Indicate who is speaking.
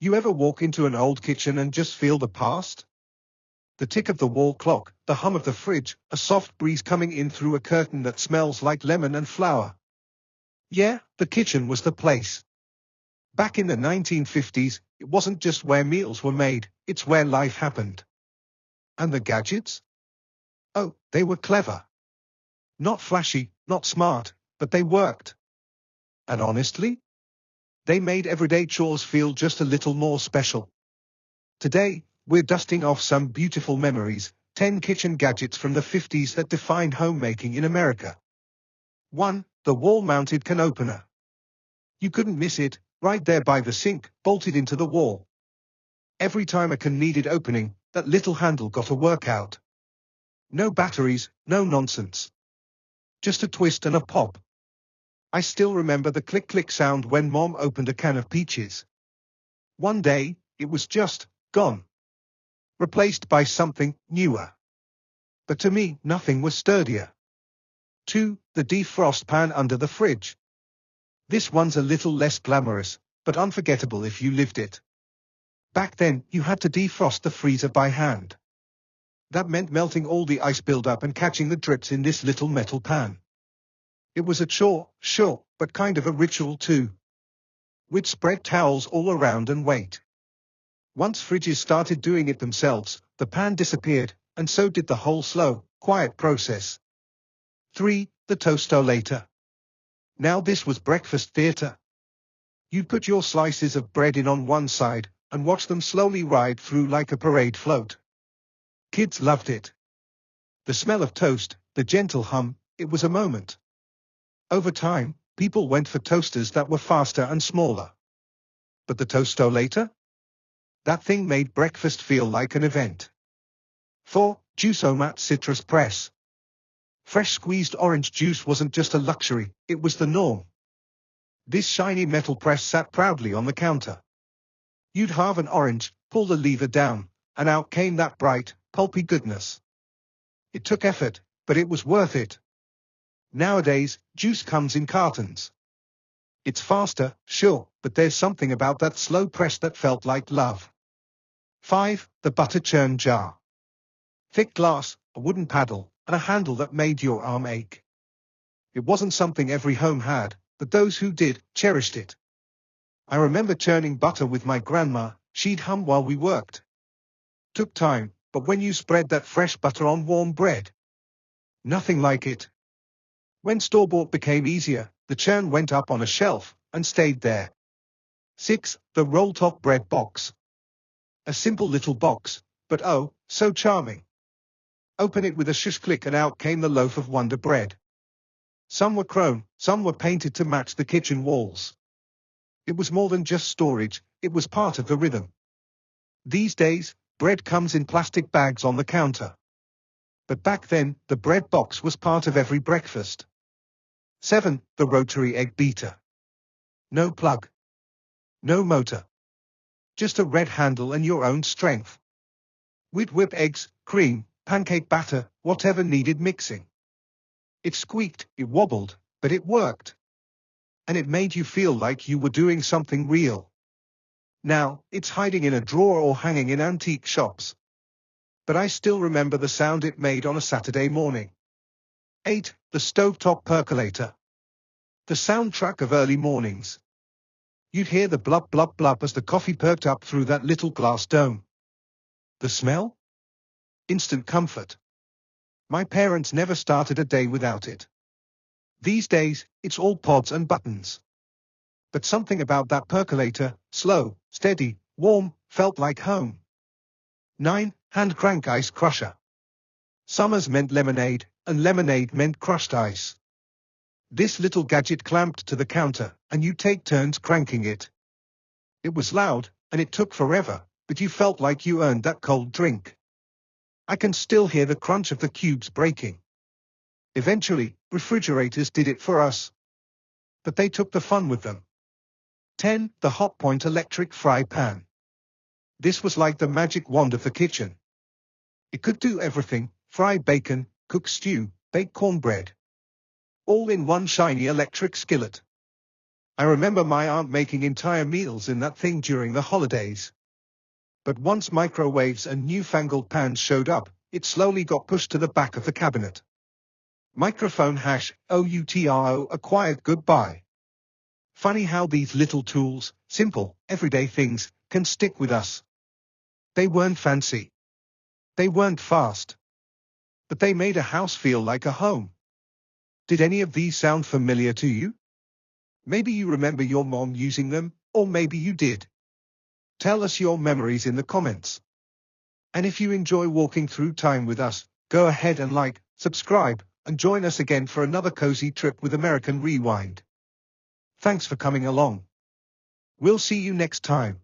Speaker 1: You ever walk into an old kitchen and just feel the past? The tick of the wall clock, the hum of the fridge, a soft breeze coming in through a curtain that smells like lemon and flour. Yeah, the kitchen was the place. Back in the 1950s, it wasn't just where meals were made, it's where life happened. And the gadgets? Oh, they were clever. Not flashy, not smart, but they worked. And honestly, they made everyday chores feel just a little more special. Today, we're dusting off some beautiful memories, 10 kitchen gadgets from the 50s that defined homemaking in America. 1. The wall-mounted can opener. You couldn't miss it, right there by the sink, bolted into the wall. Every time a can needed opening, that little handle got a workout. No batteries, no nonsense. Just a twist and a pop. I still remember the click-click sound when Mom opened a can of peaches. One day, it was just gone. Replaced by something newer. But to me, nothing was sturdier. 2. The defrost pan under the fridge. This one's a little less glamorous, but unforgettable if you lived it. Back then, you had to defrost the freezer by hand. That meant melting all the ice buildup and catching the drips in this little metal pan. It was a chore, sure, but kind of a ritual too. We'd spread towels all around and wait. Once fridges started doing it themselves, the pan disappeared, and so did the whole slow, quiet process. 3. The toastolator. Now this was breakfast theater. You'd put your slices of bread in on one side, and watch them slowly ride through like a parade float. Kids loved it. The smell of toast, the gentle hum, it was a moment. Over time, people went for toasters that were faster and smaller. But the toastolator? That thing made breakfast feel like an event. 4. Juice-O-Mat citrus press. Fresh squeezed orange juice wasn't just a luxury, it was the norm. This shiny metal press sat proudly on the counter. You'd halve an orange, pull the lever down, and out came that bright, pulpy goodness. It took effort, but it was worth it. Nowadays, juice comes in cartons. It's faster, sure, but there's something about that slow press that felt like love. 5. The butter churn jar. Thick glass, a wooden paddle, and a handle that made your arm ache. It wasn't something every home had, but those who did, cherished it. I remember churning butter with my grandma, she'd hum while we worked. Took time, but when you spread that fresh butter on warm bread, nothing like it. When store-bought became easier, the churn went up on a shelf, and stayed there. 6. The roll-top bread box. A simple little box, but oh, so charming. Open it with a shush click and out came the loaf of Wonder Bread. Some were chrome, some were painted to match the kitchen walls. It was more than just storage, it was part of the rhythm. These days, bread comes in plastic bags on the counter. But back then, the bread box was part of every breakfast. 7. The rotary egg beater. No plug. No motor. Just a red handle and your own strength. We'd whip eggs, cream, pancake batter, whatever needed mixing. It squeaked, it wobbled, but it worked. And it made you feel like you were doing something real. Now, it's hiding in a drawer or hanging in antique shops. But I still remember the sound it made on a Saturday morning. 8. The stovetop percolator. The soundtrack of early mornings. You'd hear the blub blub blub as the coffee perked up through that little glass dome. The smell? Instant comfort. My parents never started a day without it. These days, it's all pods and buttons. But something about that percolator, slow, steady, warm, felt like home. 9. Hand crank ice crusher. Summers meant lemonade, and lemonade meant crushed ice. This little gadget clamped to the counter, and you take turns cranking it. It was loud, and it took forever, but you felt like you earned that cold drink. I can still hear the crunch of the cubes breaking. Eventually, refrigerators did it for us. But they took the fun with them. 10. The Hotpoint electric fry pan. This was like the magic wand of the kitchen. It could do everything, fry bacon, cook stew, bake cornbread. All in one shiny electric skillet. I remember my aunt making entire meals in that thing during the holidays. But once microwaves and newfangled pans showed up, it slowly got pushed to the back of the cabinet. Microphone hash OUTRO acquired goodbye. Funny how these little tools, simple, everyday things, can stick with us. They weren't fancy. They weren't fast. But they made a house feel like a home. Did any of these sound familiar to you? Maybe you remember your mom using them, or maybe you did. Tell us your memories in the comments. And if you enjoy walking through time with us, go ahead and like, subscribe, and join us again for another cozy trip with American Rewind. Thanks for coming along. We'll see you next time.